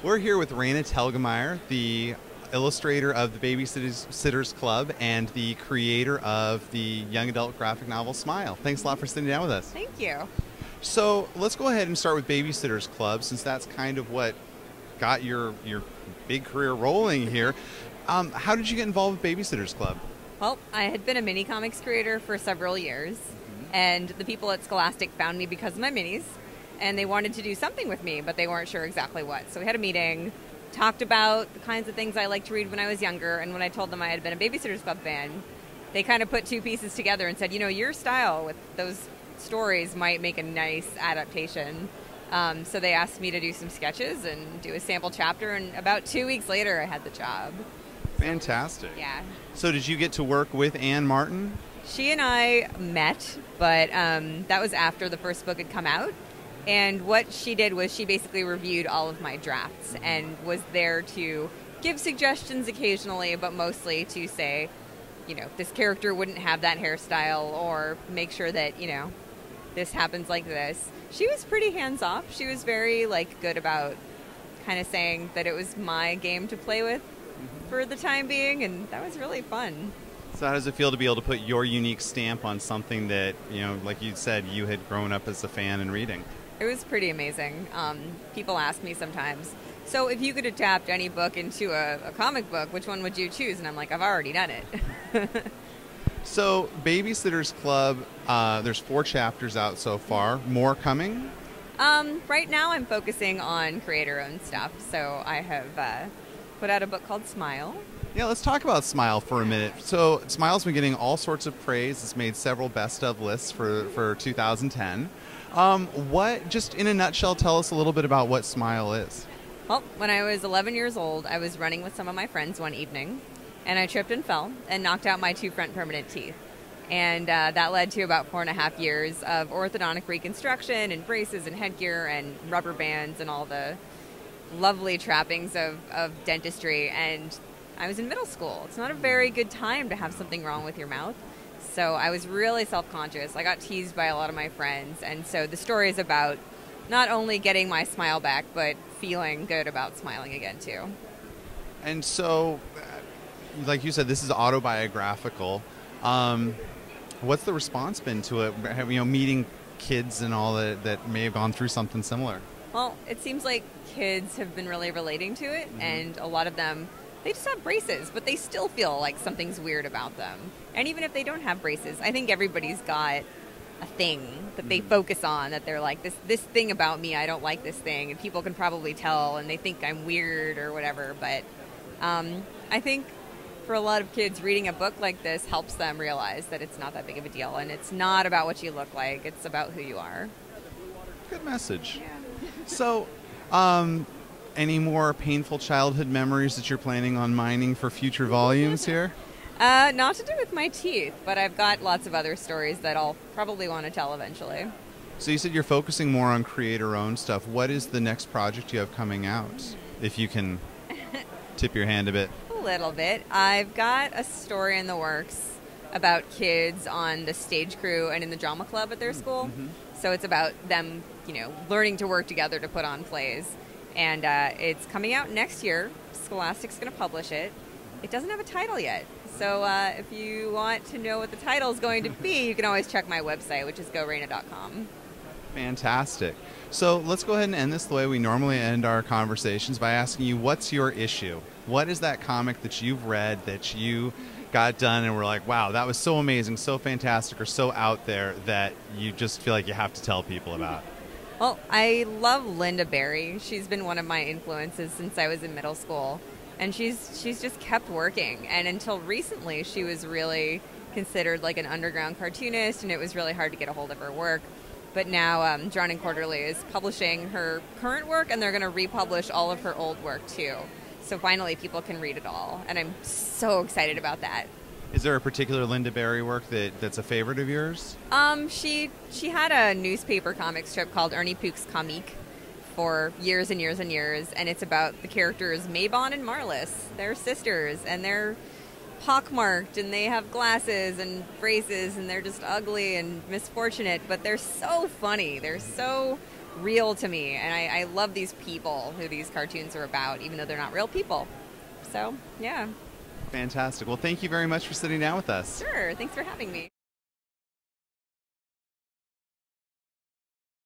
We're here with Raina Telgemeier, the illustrator of the Babysitters Club and the creator of the young adult graphic novel Smile. Thanks a lot for sitting down with us. Thank you. So let's go ahead and start with Babysitters Club, since that's kind of what got your big career rolling here. How did you get involved with Babysitters Club? Well, I had been a mini comics creator for several years, and the people at Scholastic found me because of my minis, and they wanted to do something with me, but they weren't sure exactly what. So we had a meeting, talked about the kinds of things I liked to read when I was younger, and when I told them I had been a Babysitters Club fan, they kind of put two pieces together and said, you know, your style with those stories might make a nice adaptation. So they asked me to do some sketches and do a sample chapter, and about 2 weeks later I had the job. Fantastic. Yeah. So did you get to work with Ann Martin? She and I met, but that was after the first book had come out. And what she did was she basically reviewed all of my drafts and was there to give suggestions occasionally, but mostly to say, you know, this character wouldn't have that hairstyle, or make sure that, you know, this happens like this. She was pretty hands-off. She was very, good about kind of saying that it was my game to play with for the time being, and that was really fun. So how does it feel to be able to put your unique stamp on something that, you know, like you said, you had grown up as a fan and reading? It was pretty amazing. People ask me sometimes, so if you could adapt any book into a comic book, which one would you choose? And I'm like, I've already done it. So Babysitters Club, there's 4 chapters out so far. More coming? Right now I'm focusing on creator-owned stuff, so I have put out a book called Smile. Yeah, let's talk about Smile for a minute. So Smile's been getting all sorts of praise. It's made several best of lists for 2010. Just in a nutshell, tell us a little bit about what Smile is. Well, when I was 11 years old, I was running with some of my friends one evening, and I tripped and fell and knocked out my 2 front permanent teeth. And that led to about 4.5 years of orthodontic reconstruction and braces and headgear and rubber bands and all the lovely trappings of dentistry. And I was in middle school. It's not a very good time to have something wrong with your mouth. So I was really self-conscious. I got teased by a lot of my friends. And so the story is about not only getting my smile back, but feeling good about smiling again, too. And so, like you said, this is autobiographical. What's the response been to it? You know, meeting kids and all that may have gone through something similar. Well, it seems like kids have been really relating to it, and a lot of them, they just have braces, but they still feel like something's weird about them. And even if they don't have braces, I think everybody's got a thing that they focus on, that they're like, this thing about me, I don't like this thing, and people can probably tell, and they think I'm weird or whatever. But I think for a lot of kids, reading a book like this helps them realize that it's not that big of a deal, and it's not about what you look like, it's about who you are. Good message. Yeah. So, any more painful childhood memories that you're planning on mining for future volumes here? Not to do with my teeth, but I've got lots of other stories that I'll probably want to tell eventually. So you said you're focusing more on creator-owned stuff. What is the next project you have coming out? If you can tip your hand a bit. A little bit. I've got a story in the works about kids on the stage crew and in the drama club at their school. So it's about them, you know, learning to work together to put on plays. And it's coming out next year. Scholastic's going to publish it. It doesn't have a title yet. So if you want to know what the title is going to be, you can always check my website, which is goraina.com. Fantastic. So let's go ahead and end this the way we normally end our conversations, by asking you, what's your issue? What is that comic that you've read that you got done and were like, wow, that was so amazing, so fantastic, or so out there that you just feel like you have to tell people about? Well, I love Linda Berry. She's been one of my influences since I was in middle school. And she's just kept working. And until recently, she was really considered like an underground cartoonist, and it was really hard to get a hold of her work. But now Drawn and Quarterly is publishing her current work, and they're going to republish all of her old work, too. So finally, people can read it all. And I'm so excited about that. Is there a particular Linda Berry work that's a favorite of yours? She had a newspaper comic strip called Ernie Pook's Comique for years and years and years, and it's about the characters Mabon and Marlis. They're sisters, and they're pockmarked, and they have glasses and braces, and they're just ugly and misfortunate, but they're so funny. They're so real to me. And I love these people who these cartoons are about, even though they're not real people. So, yeah. Fantastic. Well, thank you very much for sitting down with us. Sure. Thanks for having me.